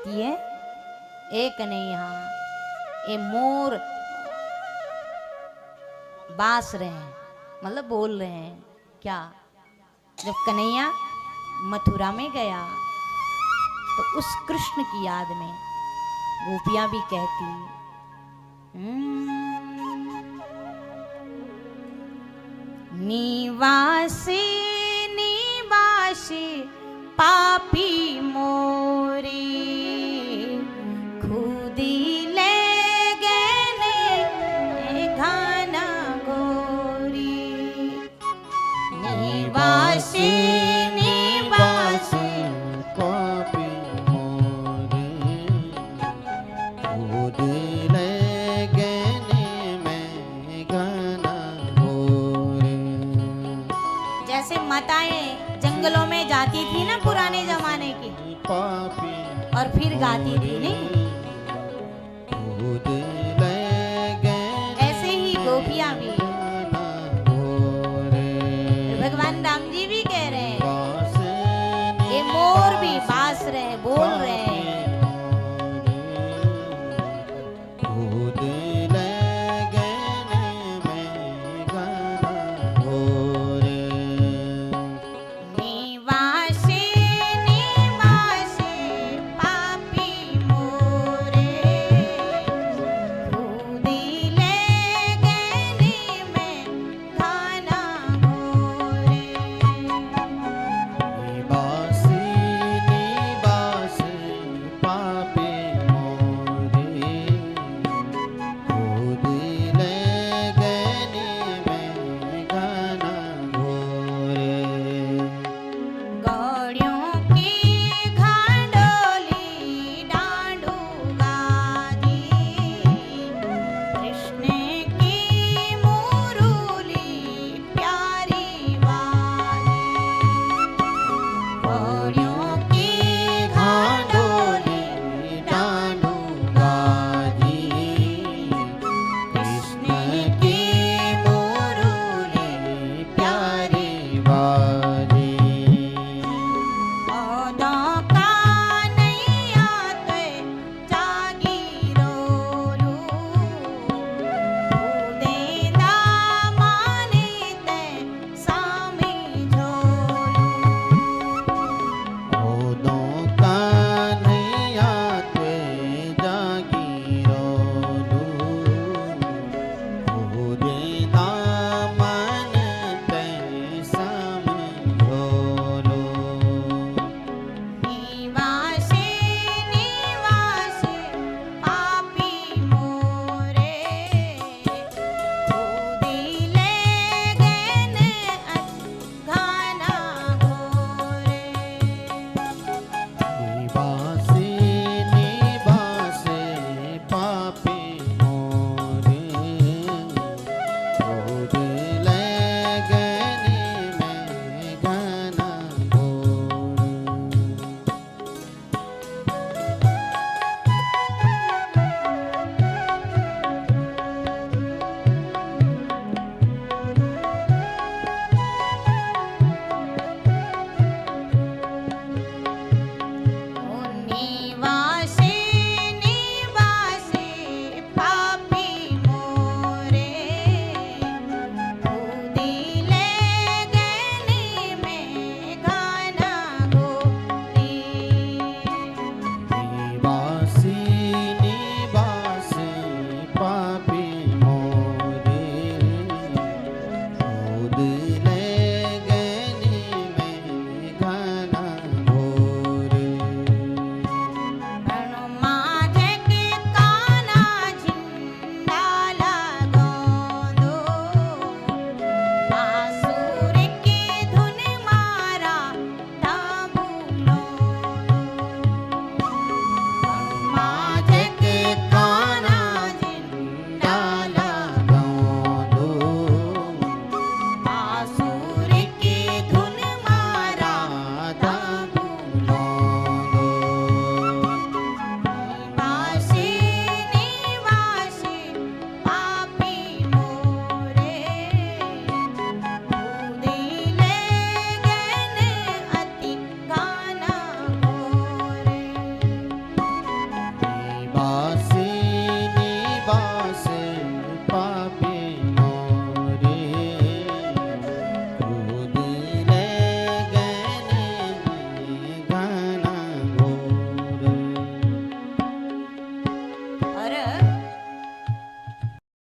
कहती है एक नहीं, यहाँ ये मोर बास रहे हैं, मतलब बोल रहे हैं क्या। जब कन्हैया मथुरा में गया तो उस कृष्ण की याद में गोपियां भी कहती निवासी निवासी पापी मोरी खुदी ले गए घाना गोरी। निवासी निवासी पापी मोरे खुद ले गए में घना घोरे। जैसे माताएं जंगलों में जाती थी ना पुराने जमाने की, पापी और फिर गाती थी नहीं, खुद ले गए ऐसे ही गोपियां भी, घना घोरे। भगवान राम जी भी कह रहे हैं बासे ये मोर भी बास रहे, बोल रहे हैं